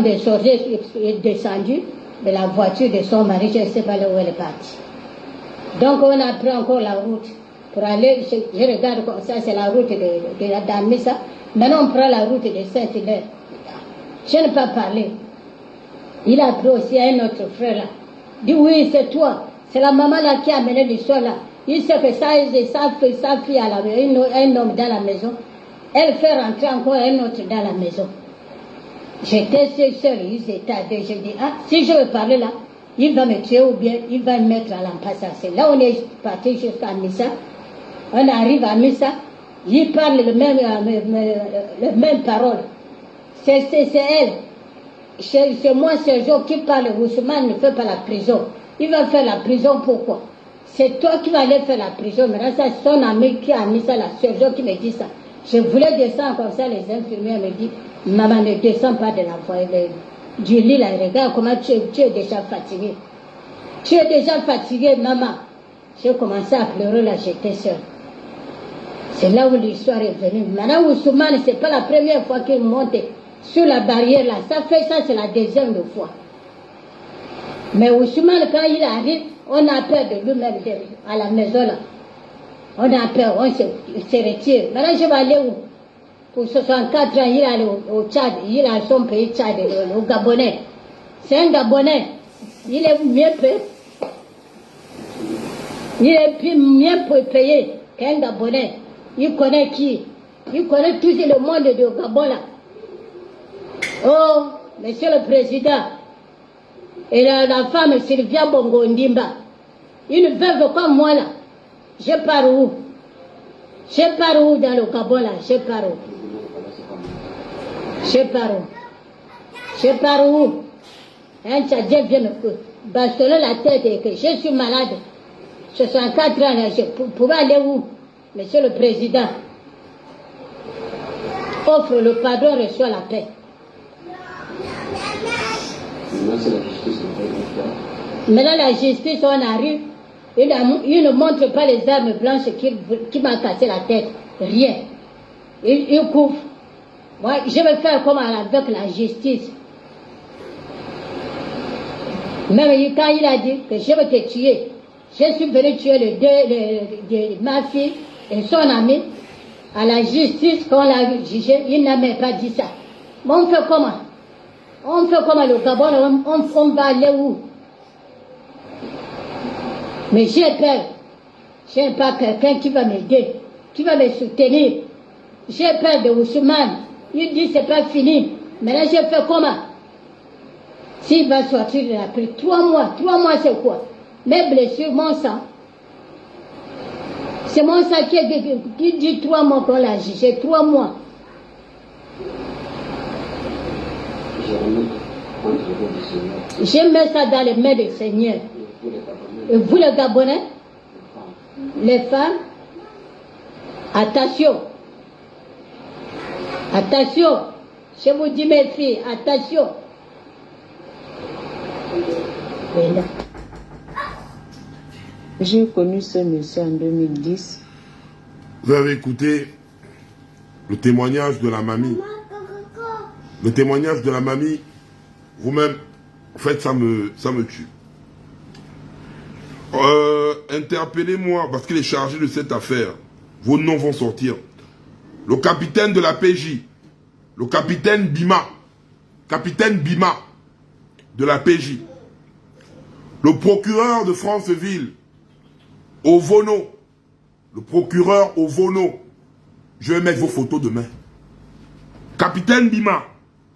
Des sorciers est descendu de la voiture de son mari, je ne sais pas où elle est partie. Donc on a pris encore la route pour aller, je regarde comme ça, c'est la route de Damissa. Maintenant on prend la route de Saint-Hilaire. Je n'ai pas parlé. Il a pris aussi un autre frère là. Il dit oui, c'est toi, c'est la maman là qui a amené l'histoire là. Il sait que sa fille a un homme dans la maison. Elle fait rentrer encore un autre dans la maison. J'étais seul, ils étaient à deux. Je dis, ah, si je veux parler là, il va me tuer ou bien il va me mettre à l'empassage. Là, on est parti jusqu'à Missa. On arrive à Missa. Il parle le même parole. C'est elle. C'est moi, Sergio, qui parle. Ousmane ne fait pas la prison. Il va faire la prison, pourquoi? C'est toi qui vas aller faire la prison. Maintenant, c'est son ami qui a mis ça là, Sergio qui me dit ça. Je voulais descendre comme ça, les infirmières me disent, maman ne descend pas de la voie. Du lit là, regarde comment tu es déjà fatiguée. Tu es déjà fatiguée, maman. J'ai commencé à pleurer là, j'étais seule. C'est là où l'histoire est venue. Maintenant, Ousmane, c'est pas la première fois qu'il monte sur la barrière là. Ça, c'est la deuxième fois. Mais Ousmane, quand il arrive, on a peur de lui-même à la maison là. On a peur, on se retire. Maintenant, je vais aller où? Pour 64 ans, il est allé au Tchad, il a son pays Tchad, au Gabonais. C'est un Gabonais. Il est mieux payé. Il est mieux payé qu'un Gabonais. Il connaît qui? Il connaît tout le monde de Gabon là. Oh, monsieur le président. Et la femme Sylvia Bongo Ndimba. Une veuve comme moi là. Je pars où? Je pars où dans le Gabon là? Je pars où? Je pars où? Je pars où? Un Tchadien vient me bastonner la tête et que je suis malade. 64 ans là, je pouvais aller où? Monsieur le Président. Offre le pardon, reçoit la paix. Maintenant la justice, on arrive. Il ne montre pas les armes blanches qui m'ont cassé la tête. Rien. Il couvre. Moi, je vais faire comme avec la justice. Même quand il a dit que je vais te tuer, je suis venu tuer ma fille et son ami. À la justice, quand on l'a jugé, il n'a même pas dit ça. Mais on fait comment? On fait comment le Gabon? On va aller où? Mais j'ai peur. Je n'ai pas quelqu'un qui va m'aider, qui va me soutenir. J'ai peur de Ousmane. Il dit c'est pas fini. Mais là, je fais comment? S'il va sortir de la prison, 3 mois. 3 mois, c'est quoi? Mes blessures, mon sang. C'est mon sang qui dit 3 mois qu'on l'a jugé. 3 mois. Je mets ça dans les mains du Seigneur. Et vous les Gabonais, les femmes, attention. Attention. Je vous dis mes filles, attention. J'ai connu ce monsieur en 2010. Vous avez écouté le témoignage de la mamie. Le témoignage de la mamie, vous-même, en fait, ça me tue. Interpellez-moi, parce qu'il est chargé de cette affaire. Vos noms vont sortir. Le capitaine de la PJ, le capitaine Bima de la PJ, le procureur de Franceville, Ovono, le procureur Ovono, je vais mettre vos photos demain. Capitaine Bima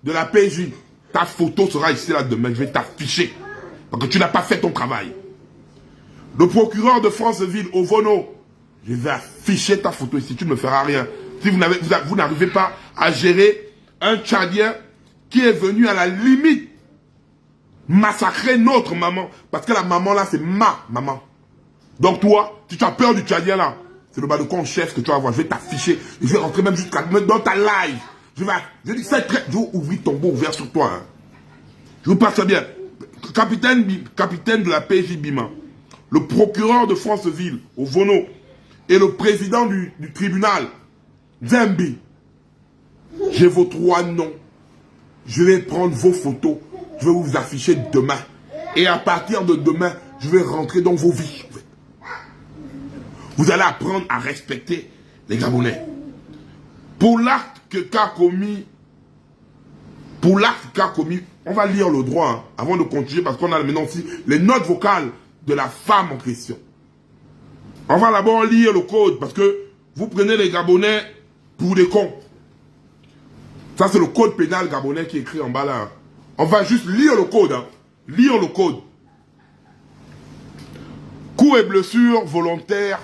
de la PJ, ta photo sera ici là demain, je vais t'afficher, parce que tu n'as pas fait ton travail. Le procureur de Franceville, Ovono, je vais afficher ta photo ici, tu ne me feras rien. Si vous n'arrivez pas à gérer un Tchadien qui est venu à la limite massacrer notre maman. Parce que la maman là, c'est ma maman. Donc toi, si tu as peur du Tchadien là, c'est le balcon chef que tu vas voir. Je vais t'afficher. Je vais rentrer même jusqu'à dans ta live. Je vais ouvrir ton beau ouvert sur toi. Hein. Je vous passe ça bien. Capitaine de la PJ Bima, le procureur de Franceville, Ovono, et le président du tribunal, Zembi. J'ai vos 3 noms. je vais prendre vos photos, je vais vous afficher demain. Et à partir de demain, je vais rentrer dans vos vies. En fait. Vous allez apprendre à respecter les Gabonais. Pour l'acte qu'a commis, on va lire le droit hein, avant de continuer parce qu'on a maintenant aussi les notes vocales de la femme en question. On va d'abord lire le code parce que vous prenez les Gabonais pour des cons. Ça, c'est le code pénal gabonais qui est écrit en bas là. Hein. On va juste lire le code. Hein. Lire le code. Coups et blessures volontaires,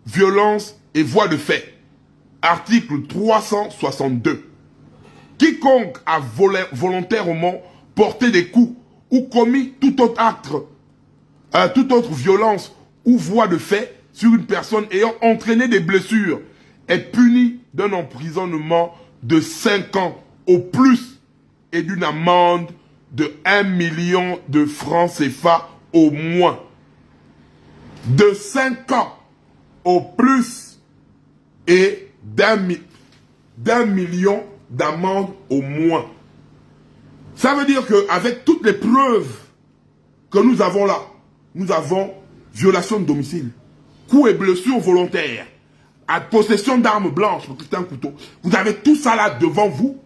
violence et voies de fait. Article 362. Quiconque a volontairement porté des coups ou commis tout autre acte, toute autre violence ou voie de fait sur une personne ayant entraîné des blessures est puni d'un emprisonnement de 5 ans au plus et d'une amende de 1 million de francs CFA au moins. De 5 ans au plus et d'un million d'amende au moins. Ça veut dire qu'avec toutes les preuves que nous avons là, nous avons violation de domicile, coups et blessures volontaires, à possession d'armes blanches, parce que c'est un couteau. Vous avez tout ça là devant vous.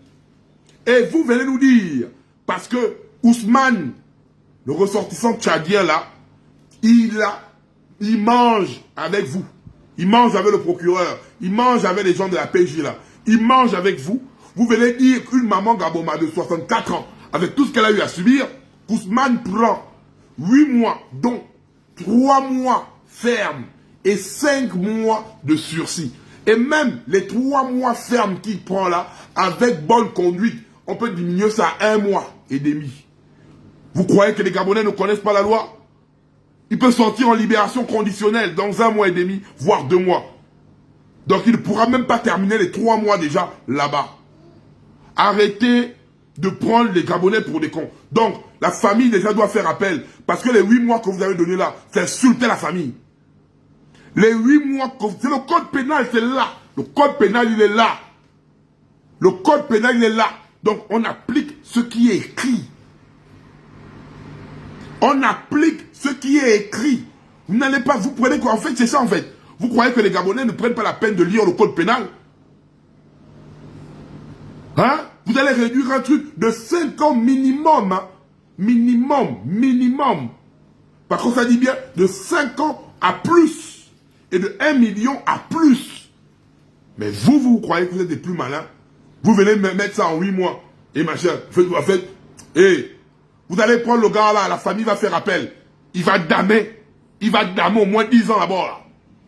Et vous venez nous dire, parce que Ousmane, le ressortissant tchadien là, il mange avec vous. Il mange avec le procureur. Il mange avec les gens de la PJ là. Il mange avec vous. Vous venez dire qu'une maman Gaboma de 64 ans, avec tout ce qu'elle a eu à subir, Ousmane prend 8 mois, dont 3 mois ferme et 5 mois de sursis. Et même les 3 mois fermes qu'il prend là, avec bonne conduite, on peut diminuer ça à 1 mois et demi. Vous croyez que les Gabonais ne connaissent pas la loi? Il peut sortir en libération conditionnelle dans 1 mois et demi, voire 2 mois. Donc il ne pourra même pas terminer les 3 mois déjà là-bas. Arrêtez de prendre les Gabonais pour des cons. Donc la famille déjà doit faire appel. Parce que les 8 mois que vous avez donnés là, c'est insulter la famille. Les 8 mois que c'est le code pénal, c'est là. Le code pénal, il est là. Le code pénal, il est là. Donc on applique ce qui est écrit. On applique ce qui est écrit. Vous n'allez pas, vous prenez quoi? En fait, c'est ça en fait. Vous croyez que les Gabonais ne prennent pas la peine de lire le code pénal? Hein? Vous allez réduire un truc de 5 ans minimum. Hein? Minimum. Par contre, ça dit bien de 5 ans à plus. Et de 1 million à plus. Mais vous croyez que vous êtes des plus malins? Vous venez me mettre ça en 8 mois. Et machin, faites, vous allez prendre le gars là, la famille va faire appel. Il va damer au moins 10 ans d'abord là.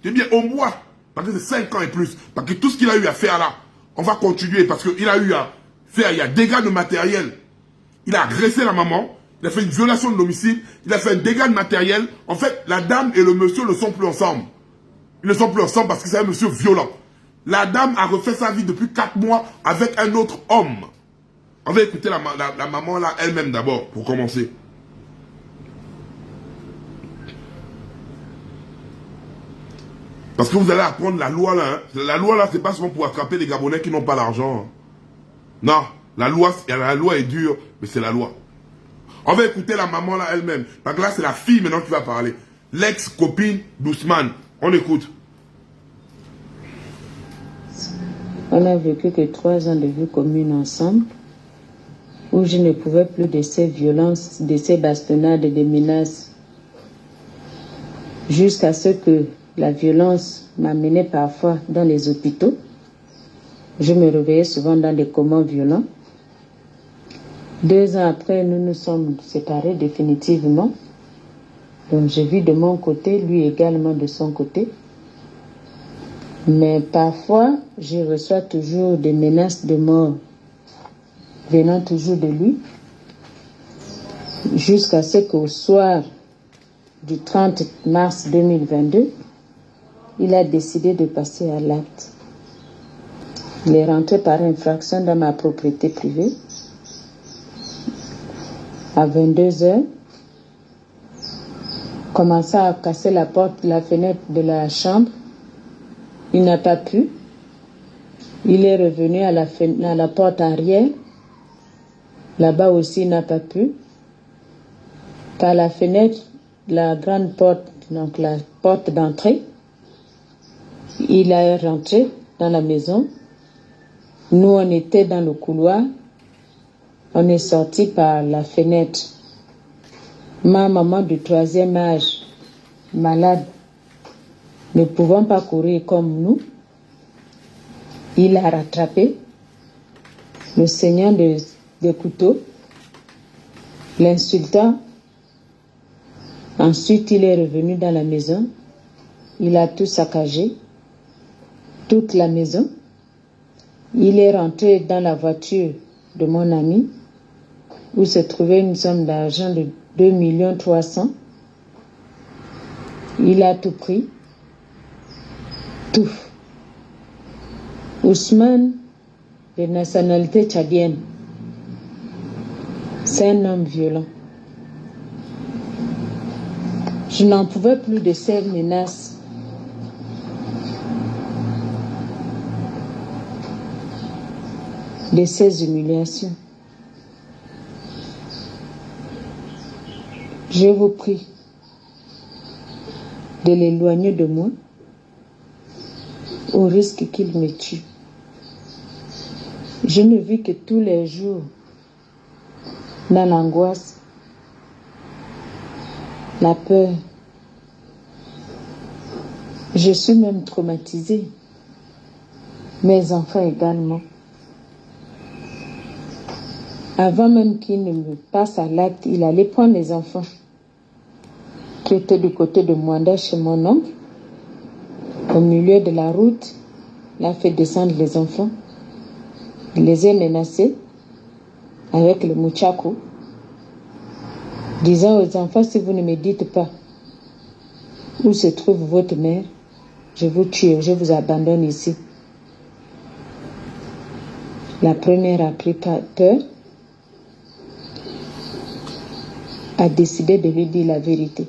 C'est bien au moins, parce que c'est 5 ans et plus. Parce que tout ce qu'il a eu à faire là, on va continuer parce qu'il a eu à faire, il y a dégâts de matériel. Il a agressé la maman, il a fait une violation de domicile, il a fait un dégât de matériel. En fait, la dame et le monsieur ne sont plus ensemble. Ils ne sont plus ensemble parce que c'est un monsieur violent. La dame a refait sa vie depuis 4 mois avec un autre homme. On va écouter la maman là elle-même d'abord, pour commencer. Parce que vous allez apprendre la loi là. Hein. La loi là, c'est pas seulement pour attraper les Gabonais qui n'ont pas l'argent. Hein. Non, la loi est dure, mais c'est la loi. On va écouter la maman là elle-même. Parce que là, c'est la fille maintenant qui va parler. L'ex-copine d'Ousmane. On écoute. On a vécu que 3 ans de vie commune ensemble, où je ne pouvais plus de ces violences, de ces bastonnades et des menaces, jusqu'à ce que la violence m'amenait parfois dans les hôpitaux. Je me réveillais souvent dans des comas violents. 2 ans après, nous nous sommes séparés définitivement. Donc je vis de mon côté, lui également de son côté. Mais parfois, je reçois toujours des menaces de mort venant toujours de lui, jusqu'à ce qu'au soir du 30 mars 2022, il a décidé de passer à l'acte. Il est rentré par infraction dans ma propriété privée. À 22h, commença à casser la fenêtre de la chambre. Il n'a pas pu. Il est revenu à la porte arrière. Là-bas aussi, il n'a pas pu. Par la fenêtre, la grande porte, donc la porte d'entrée, il est rentré dans la maison. Nous, on était dans le couloir. On est sorti par la fenêtre. Ma maman du 3e âge, malade, ne pouvant pas courir comme nous, il a rattrapé, le saignant des couteaux, l'insultant. Ensuite, il est revenu dans la maison. Il a tout saccagé, toute la maison. Il est rentré dans la voiture de mon ami, où se trouvait une somme d'argent de 2 300 000. Il a tout pris. Tout. Ousmane, de nationalité tchadienne, c'est un homme violent. Je n'en pouvais plus de ces menaces. De ces humiliations. Je vous prie de l'éloigner de moi au risque qu'il me tue. Je ne vis que tous les jours dans l'angoisse, la peur. Je suis même traumatisée. Mes enfants également. Avant même qu'il ne me passe à l'acte, il allait prendre les enfants qui étaient du côté de Mwanda chez mon oncle. Au milieu de la route, il a fait descendre les enfants. Il les a menacés avec le mouchakou, disant aux enfants, si vous ne me dites pas où se trouve votre mère, je vous tue, je vous abandonne ici. La première a pris peur, a décidé de lui dire la vérité.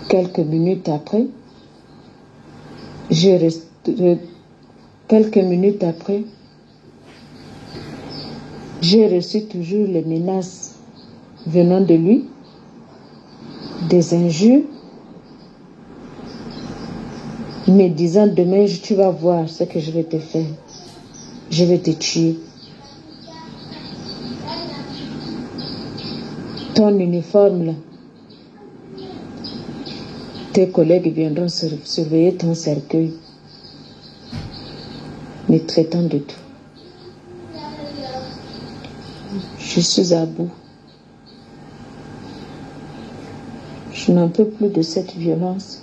Quelques minutes après, j'ai reçu toujours les menaces venant de lui, des injures, me disant demain tu vas voir ce que je vais te faire. Je vais te tuer. Ton uniforme là, tes collègues viendront surveiller ton cercueil, me traitant de tout. Je suis à bout. Je n'en peux plus de cette violence.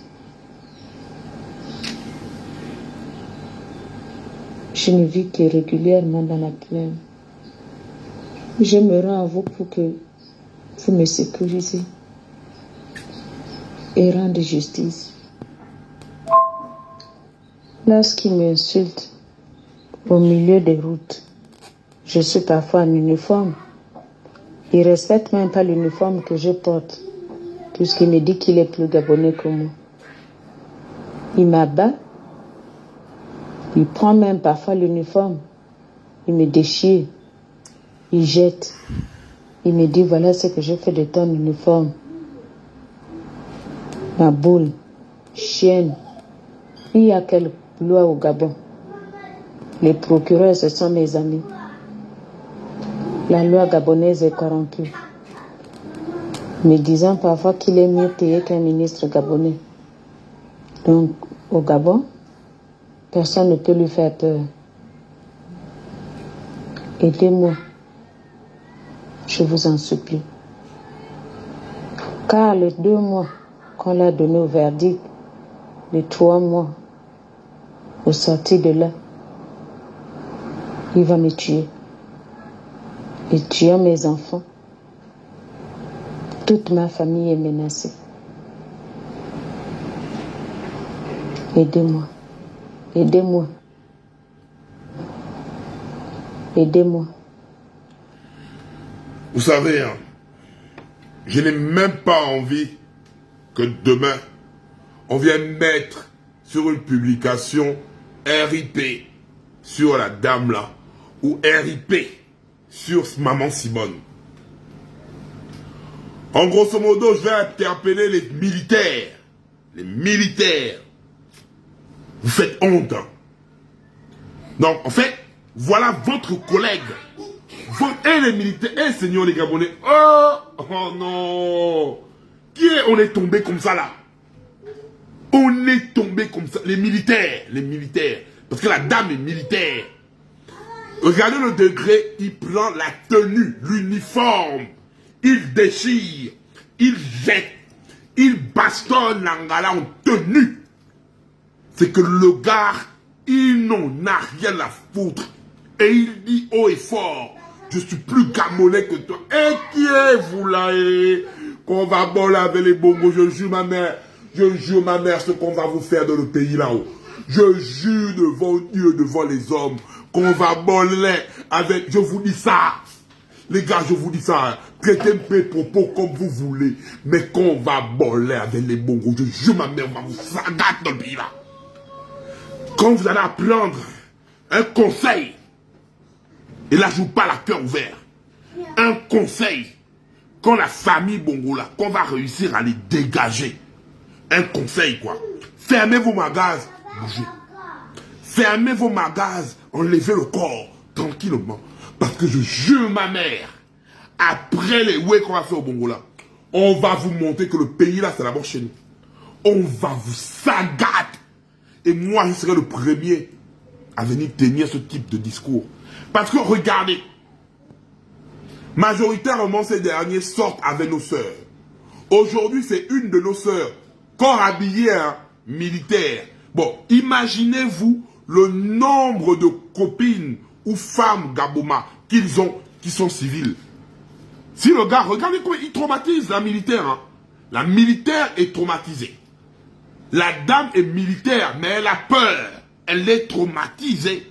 Je ne vis que régulièrement dans la plaine. Je me rends à vous pour que vous me sécurisez et rendre justice. Lorsqu'ils m'insultent au milieu des routes, je suis parfois en uniforme. Il ne respecte même pas l'uniforme que je porte, puisqu'il me dit qu'il est plus gabonais que moi. Il m'abat. Il prend même parfois l'uniforme. Il me déchire. Il jette. Il me dit, voilà ce que je fais de ton uniforme. Ma boule, chienne. Il y a quelle loi au Gabon? Les procureurs, ce sont mes amis. La loi gabonaise est corrompue. Me disant parfois qu'il est mieux payé qu'un ministre gabonais. Donc, au Gabon, personne ne peut lui faire peur. Aidez-moi. Je vous en supplie. Car les 2 mois qu'on l'a donné au verdict, les 3 mois, au sorti de là, il va me tuer. Et tuant mes enfants. Toute ma famille est menacée. Aidez-moi. Aidez-moi. Aidez-moi. Vous savez, hein, je n'ai même pas envie que demain, on vienne mettre sur une publication RIP sur la dame là, ou RIP sur maman Simone. En grosso modo, je vais interpeller les militaires. Les militaires. Vous faites honte. Hein. Donc, en fait, voilà votre collègue. Et les militaires, et seigneur les Gabonais. Oh non. On est tombé comme ça là. On est tombé comme ça. Les militaires. Parce que la dame est militaire. Regardez le degré, il prend la tenue, l'uniforme. Il déchire, il jette, il bastonne l'angala en tenue. C'est que le gars, il n'en a rien à foutre. Et il dit haut et fort, je suis plus gamonais que toi. Et qui est vous là? Qu'on va boller avec les bongos, je jure ma mère ce qu'on va vous faire dans le pays là-haut. Je jure devant Dieu, devant les hommes, qu'on va boller avec, je vous dis ça. Les gars, je vous dis ça, traitez mes propos comme vous voulez, mais qu'on va boller avec les bongos, je jure ma mère, on va vous sagater dans le pays là. Quand vous allez apprendre un conseil, et là je vous parle à cœur ouvert, un conseil, quand la famille bongo là, qu'on va réussir à les dégager, un conseil quoi, fermez vos magasins, bougez. Fermez vos magasins, enlevez le corps, tranquillement. Parce que je jure ma mère, après les ouais qu'on va faire au Bongo là, on va vous montrer que le pays là, c'est d'abord chez nous. On va vous sagater. Et moi, je serai le premier à venir tenir ce type de discours. Parce que regardez, majoritairement ces derniers sortent avec nos sœurs. Aujourd'hui, c'est une de nos sœurs, corps habillé hein, militaire. Bon, imaginez-vous le nombre de copines ou femmes Gaboma qu'ils ont, qui sont civiles. Si le gars, regardez comment il traumatise la militaire. Hein. La militaire est traumatisée. La dame est militaire, mais elle a peur. Elle est traumatisée.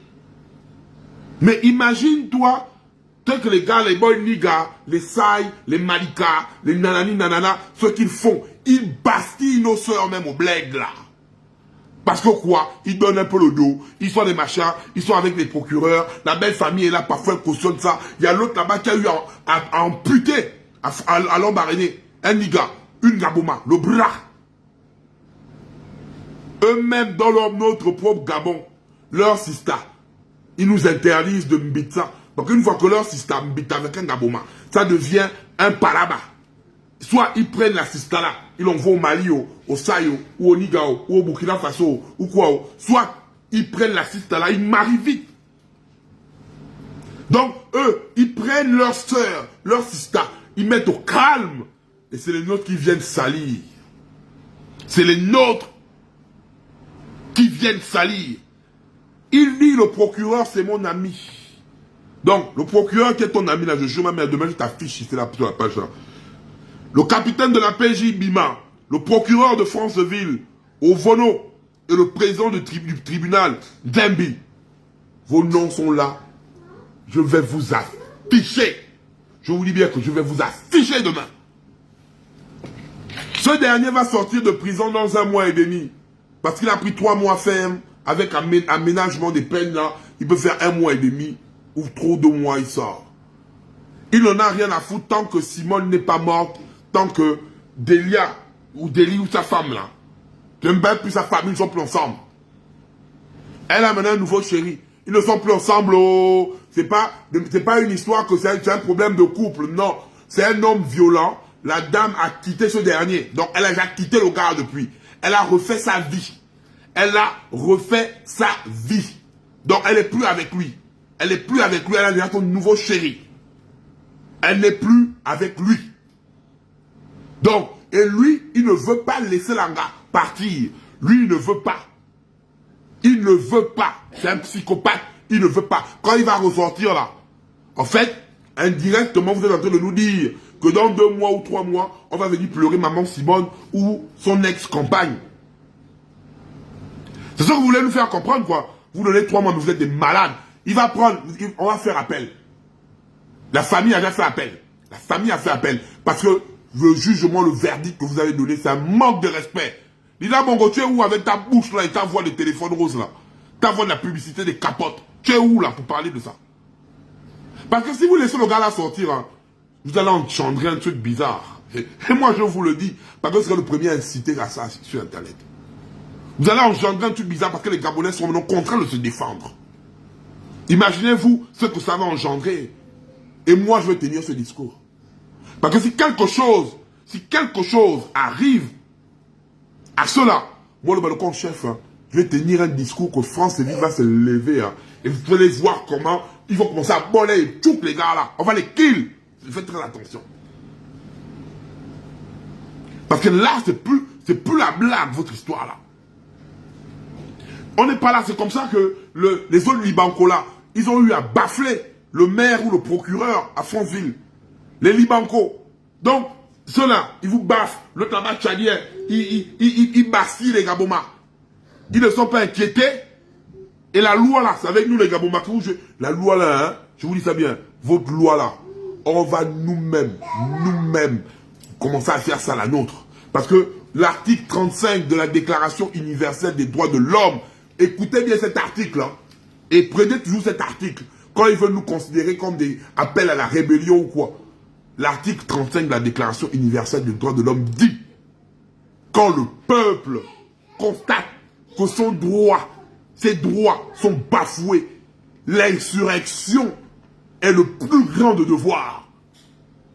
Mais imagine-toi, tel que les gars, les boys niggas, les Sai, les Malika, les nanani nanana, ce qu'ils font, ils bastillent nos soeurs même au bled là. Parce que quoi? Ils donnent un peu le dos, ils sont des machins, ils sont avec les procureurs, la belle famille est là, parfois elle cautionne ça. Il y a l'autre là-bas qui a eu à amputer, à l'embarrainer, un nigga, une Gaboma, le bras. Eux-mêmes, dans notre propre Gabon, leur sista, ils nous interdisent de mbita. Donc une fois que leur sista mbita avec un Gaboma, ça devient un palaba. Soit ils prennent la sista là, ils l'envoient au Mali, au Sayo, ou au Nigao, ou au Burkina Faso, ou quoi. Soit ils prennent la sista là, ils marient vite. Donc eux, ils prennent leur soeur, leur sista, ils mettent au calme. Et c'est les nôtres qui viennent salir. C'est les nôtres qui viennent salir. Il dit le procureur c'est mon ami. Donc le procureur qui est ton ami là, je jure ma mère, demain je t'affiche ici là, sur la page là. Le capitaine de la PJ Bima, le procureur de Franceville, Ovono et le président du tribunal Dembi. Vos noms sont là. Je vais vous afficher. Je vous dis bien que je vais vous afficher demain. Ce dernier va sortir de prison dans 1 mois et demi. Parce qu'il a pris 3 mois ferme. Avec aménagement des peines là, il peut faire 1 mois et demi. Ou trop 2 mois, il sort. Il n'en a rien à foutre tant que Simone n'est pas morte. Tant que Delia ou Deli ou sa femme là, j'aime bien plus sa famille, ils ne sont plus ensemble. Elle a maintenant un nouveau chéri. Ils ne sont plus ensemble. Oh. C'est pas une histoire que c'est un problème de couple. Non. C'est un homme violent. La dame a quitté ce dernier. Donc elle a déjà quitté le gars depuis. Elle a refait sa vie. Elle a refait sa vie. Donc elle n'est plus avec lui. Elle n'est plus avec lui. Elle a déjà son nouveau chéri. Elle n'est plus avec lui. Donc, et lui, il ne veut pas laisser l'anga partir. Lui, il ne veut pas. Il ne veut pas. C'est un psychopathe. Il ne veut pas. Quand il va ressortir là, en fait, indirectement, vous êtes en train de nous dire que dans 2 mois ou 3 mois, on va venir pleurer maman Simone ou son ex-compagne. C'est ça que vous voulez nous faire comprendre, quoi. Vous donnez 3 mois, mais vous êtes des malades. Il va prendre, on va faire appel. La famille a déjà fait appel. La famille a fait appel. Parce que le jugement, le verdict que vous avez donné, c'est un manque de respect. Lila Bongo, tu es où avec ta bouche là et ta voix de téléphone rose là? Ta voix de la publicité des capotes. Tu es où là pour parler de ça? Parce que si vous laissez le gars là sortir, hein, vous allez engendrer un truc bizarre. Et moi, je vous le dis, parce que c'est le premier à inciter à ça sur Internet. Vous allez engendrer un truc bizarre parce que les Gabonais sont maintenant contraints de se défendre. Imaginez-vous ce que ça va engendrer. Et moi, je vais tenir ce discours. Parce que si quelque chose arrive à cela, moi, le balcon chef, hein, je vais tenir un discours que France Ville va se lever. Hein, et vous allez voir comment ils vont commencer à boler et tout les gars là. On va les kill. Faites très attention. Parce que là, c'est plus la blague, votre histoire là. On n'est pas là, c'est comme ça que les autres Libanco là, ils ont eu à bafler le maire ou le procureur à Franceville. Les Libanco. Donc, ceux-là, ils vous baffent. Le tabac tchadien, ils bastillent les Gaboma. Ils ne sont pas inquiétés. Et la loi là, c'est avec nous les Gaboma que vous jouez. La loi là, hein, je vous dis ça bien, votre loi là, on va nous-mêmes, commencer à faire ça la nôtre. Parce que l'article 35 de la Déclaration universelle des droits de l'homme, écoutez bien cet article, hein, et prenez toujours cet article, quand ils veulent nous considérer comme des appels à la rébellion ou quoi. L'article 35 de la Déclaration universelle des droits de l'homme dit, quand le peuple constate que ses droits sont bafoués, l'insurrection est le plus grand de devoirs.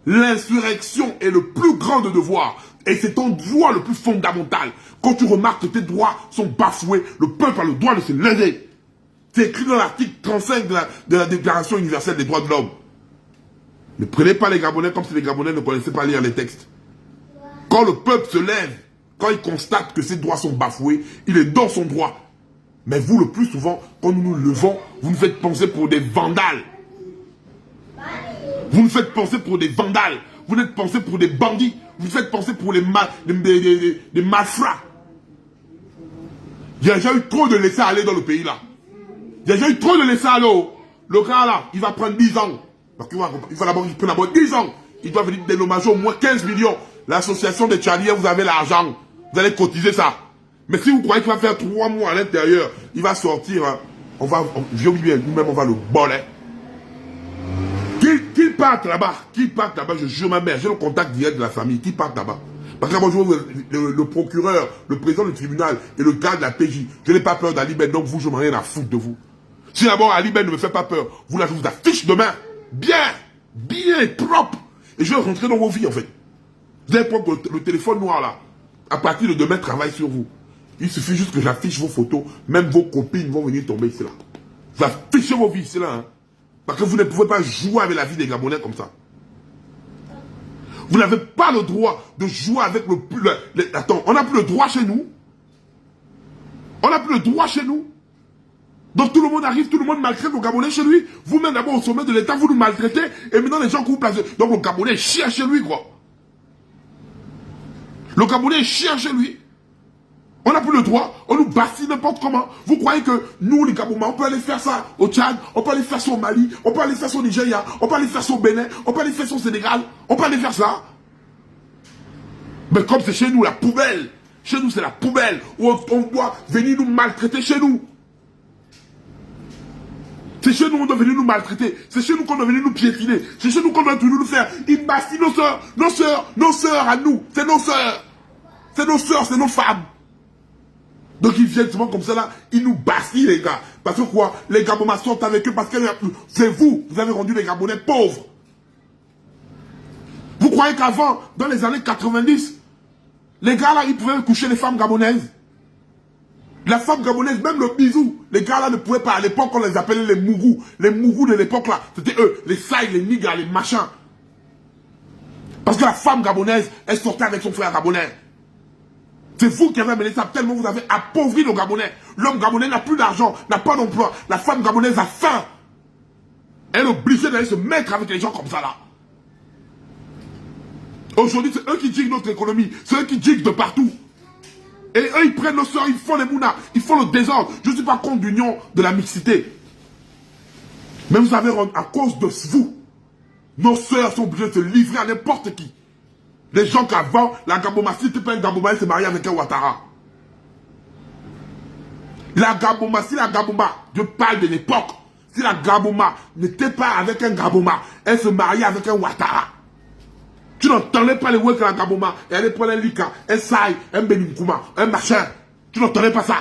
L'insurrection est le plus grand de devoirs. Et c'est ton droit le plus fondamental. Quand tu remarques que tes droits sont bafoués, le peuple a le droit de se lever. C'est écrit dans l'article 35 de la Déclaration universelle des droits de l'homme. Ne prenez pas les Gabonais comme si les Gabonais ne connaissaient pas lire les textes. Quand le peuple se lève, quand il constate que ses droits sont bafoués, il est dans son droit. Mais vous, le plus souvent, quand nous nous levons, vous nous faites penser pour des vandales. Vous nous faites penser pour des vandales. Vous nous faites penser pour des bandits. Vous nous faites penser pour des malfrats. Il y a déjà eu trop de laisser aller dans le pays là. Il y a déjà eu trop de laisser aller. Le gars là, il va prendre 10 ans. Parce qu'il va d'abord 10 ans. Il doit venir dédommager au moins 15 millions. L'association des Tchadiens, vous avez l'argent. Vous allez cotiser ça. Mais si vous croyez qu'il va faire 3 mois à l'intérieur, il va sortir. Hein, je vous dis bien, nous-mêmes, on va le boler. Qu'il parte là-bas, je jure ma mère, j'ai le contact direct de la famille, qu'il parte là-bas. Parce que moi, je vois le procureur, le président du tribunal et le gars de la PJ. Je n'ai pas peur d'Ali Ben, donc vous, je n'en ai rien à foutre de vous. Si d'abord Ali Ben ne me fait pas peur, vous là, je vous affiche demain. Bien et propre. Et je vais rentrer dans vos vies, en fait. Vous allez prendre le téléphone noir là. À partir de demain, travaille sur vous. Il suffit juste que j'affiche vos photos. Même vos copines vont venir tomber ici là. Vous affichez vos vies ici là. Hein. Parce que vous ne pouvez pas jouer avec la vie des Gabonais comme ça. Vous n'avez pas le droit de jouer avec attends, on n'a plus le droit chez nous. On n'a plus le droit chez nous. Donc tout le monde arrive, tout le monde maltraite le Gabonais chez lui. Vous-même d'abord au sommet de l'État, vous nous maltraitez. Et maintenant les gens que vous placez. Donc le Gabonais chie chez lui quoi. Le Gabonais chie chez lui. On n'a plus le droit, on nous bastille n'importe comment. Vous croyez que nous, les Gabonais, on peut aller faire ça au Tchad, on peut aller faire ça au Mali, on peut aller faire ça au Nigeria, on peut aller faire ça au Bénin, on peut aller faire ça au Sénégal, on peut aller faire ça. Mais comme c'est chez nous la poubelle, chez nous c'est la poubelle, où on doit venir nous maltraiter chez nous. C'est chez nous qu'on doit venir nous maltraiter, c'est chez nous qu'on doit venir nous piétiner, c'est chez nous qu'on doit toujours nous faire. Ils bastillent nos sœurs à nous, c'est nos sœurs, c'est nos femmes. Donc ils viennent souvent comme ça là, ils nous bastillent les gars. Parce que quoi? Les Gabonais sont avec eux parce que c'est vous avez rendu les Gabonais pauvres. Vous croyez qu'avant, dans les années 90, les gars là, ils pouvaient coucher les femmes gabonaises? La femme gabonaise, même le bisou, les gars là ne pouvaient pas. À l'époque, on les appelait les mougous. Les mougous de l'époque là, c'était eux, les saïs, les niggas, les machins. Parce que la femme gabonaise, elle sortait avec son frère gabonais. C'est vous qui avez amené ça, tellement vous avez appauvri le Gabonais. L'homme gabonais n'a plus d'argent, n'a pas d'emploi. La femme gabonaise a faim. Elle est obligée d'aller se mettre avec les gens comme ça là. Aujourd'hui, c'est eux qui diguent notre économie. C'est eux qui diguent de partout. Et eux, ils prennent nos soeurs, ils font les mounas, ils font le désordre. Je ne suis pas contre l'union de la mixité. Mais vous savez, à cause de vous, nos soeurs sont obligées de se livrer à n'importe qui. Les gens qu'avant, la Gaboma, si tu pas un Gaboma, elle s'est mariée avec un Ouattara. La Gaboma, si la Gaboma, je parle de l'époque, Si la Gaboma n'était pas avec un Gaboma, elle se mariait avec un Ouattara. Tu n'entendais pas les words que la Gaboma, et elle prend un Lika, un Saï, un Benimkouma, un machin. Tu n'entendais pas ça.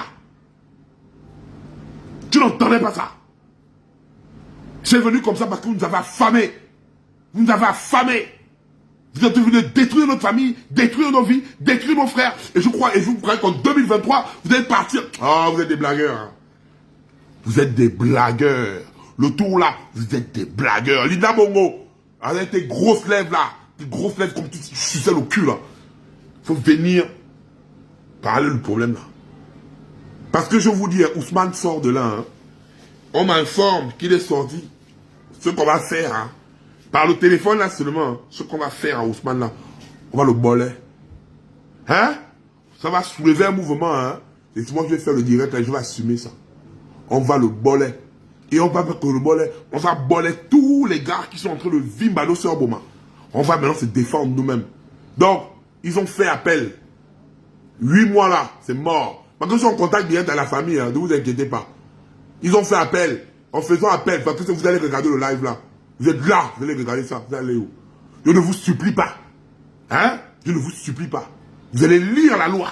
Tu n'entendais pas ça. C'est venu comme ça parce que vous nous avez affamés. Vous nous avez affamés. Vous êtes venus détruire notre famille, détruire nos vies, détruire nos frères. Et je crois, et vous croyez qu'en 2023, vous allez partir. Oh, vous êtes des blagueurs. Hein. Vous êtes des blagueurs. Le tour là, vous êtes des blagueurs. Linda Bongo, avec tes grosses lèvres là, tes grosses lèvres comme tu suçais le cul là. Faut venir parler du problème là. Parce que je vous dis, Ousmane sort de là. Hein. On m'informe qu'il est sorti. Ce qu'on va faire, hein, par le téléphone là seulement, hein, ce qu'on va faire à Ousmane là, on va le boler. Hein? Ça va soulever un mouvement. Hein? Et moi je vais faire le direct là, je vais assumer ça. On va le boler. Et on va faire que le boler. On va boler tous les gars qui sont en train de vimba nos sœurs Boma. On va maintenant se défendre nous-mêmes. Donc, ils ont fait appel. 8 mois là, c'est mort. Parce que je suis en contact direct avec la famille, hein, ne vous inquiétez pas. Ils ont fait appel. En faisant appel, parce que vous allez regarder le live là. Vous êtes là, vous allez regarder ça. Vous allez où? Je ne vous supplie pas. Hein? Je ne vous supplie pas. Vous allez lire la loi.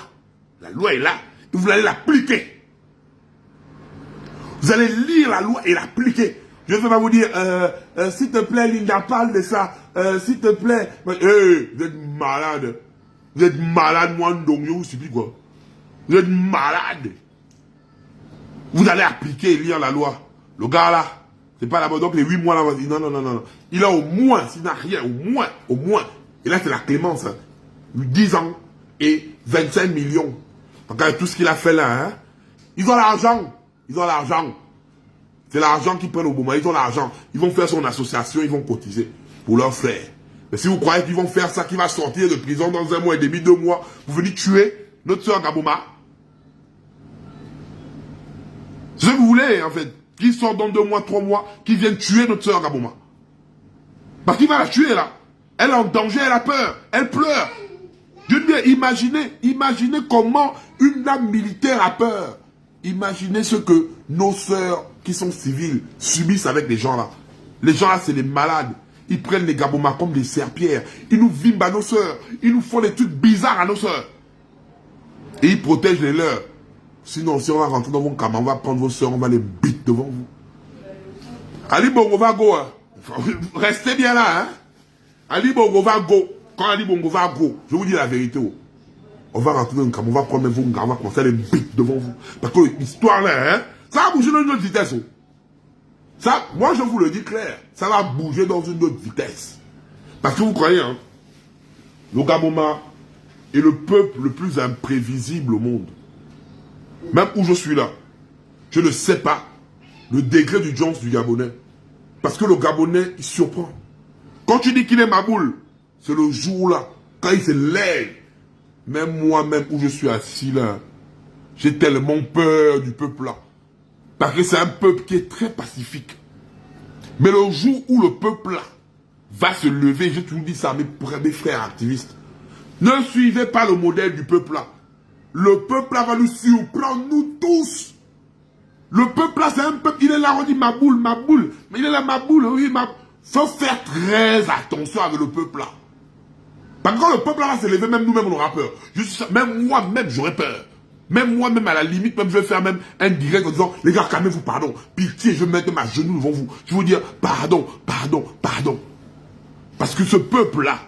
La loi est là. Et vous allez l'appliquer. Vous allez lire la loi et l'appliquer. Je ne vais pas vous dire, s'il te plaît, Linda, parle de ça. S'il te plaît. Hey, vous êtes malade. Vous êtes malade, moi, donc je vous supplie quoi. Vous êtes malade. Vous allez appliquer et lire la loi. Le gars là, c'est pas là-bas. Donc les 8 mois là, non. Il a au moins, s'il n'a rien, au moins. Et là, c'est la clémence. Hein. 10 ans et 25 millions. Donc avec tout ce qu'il a fait là, hein, ils ont l'argent. Ils ont l'argent. C'est l'argent qu'ils prennent au moment. Ils ont l'argent. Ils vont faire son association, ils vont cotiser pour leurs frères. Mais si vous croyez qu'ils vont faire ça, qu'il va sortir de prison dans 1 mois et demi, 2 mois, vous venez tuer notre soeur Gaboma. C'est ce que vous voulez, en fait. Qu'ils sortent dans 2 mois, 3 mois, qu'ils viennent tuer notre soeur Gaboma. Parce qu'il va la tuer, là. Elle est en danger, elle a peur. Elle pleure. Dieu bien, imaginez comment une dame militaire a peur. Imaginez ce que nos sœurs qui sont civiles subissent avec les gens là. Les gens là, c'est des malades. Ils prennent les Gabomas comme des serpillères. Ils nous vimbent à nos sœurs. Ils nous font des trucs bizarres à nos sœurs. Et ils protègent les leurs. Sinon, si on va rentrer dans vos camarades, on va prendre vos sœurs, on va les biter devant vous. Ali Bongo va go. Hein. Restez bien là. Hein. Ali Bongo va go. Quand Ali Bongo va go, je vous dis la vérité. Oh. On va rentrer dans le camarade, on va prendre vos gars, on va commencer à les biter devant vous. Parce que l'histoire là, hein, ça va bouger dans une autre vitesse. Oh. Ça, moi je vous le dis clair, ça va bouger dans une autre vitesse. Parce que vous croyez, hein, le Gaboma est le peuple le plus imprévisible au monde. Même où je suis là, je ne sais pas le degré d'urgence du Gabonais. Parce que le Gabonais, il surprend. Quand tu dis qu'il est Maboule, c'est le jour là, quand il se lève. Même moi-même où je suis assis là, j'ai tellement peur du peuple là. Parce que c'est un peuple qui est très pacifique. Mais le jour où le peuple là va se lever, je te dis ça à mes frères activistes, ne suivez pas le modèle du peuple là. Le peuple là va nous surprendre, nous tous. Le peuple là, c'est un peuple, il est là, on dit Maboule. Mais il est là, Maboule, oui, Maboule. Faut faire très attention avec le peuple là. Parce que quand le peuple là va se lever, même nous-mêmes on aura peur. Même moi-même j'aurais peur. Même moi-même à la limite, même je vais faire même un direct en disant, les gars, calmez-vous, pardon. Pitié, je vais mettre ma genou devant vous. Je vais vous dire, pardon. Parce que ce peuple là,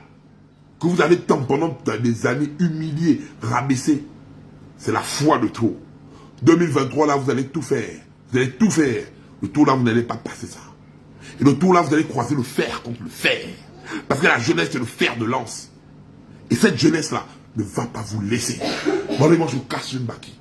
que vous avez tant pendant des années humilié, rabaissé, c'est la foi de trop. 2023 là, vous allez tout faire. Vous allez tout faire. Le tour là, vous n'allez pas passer ça. Et le tour là, vous allez croiser le fer contre le fer. Parce que la jeunesse, c'est le fer de lance. Et cette jeunesse-là ne va pas vous laisser. Bon, allez, moi, je vous casse une baki.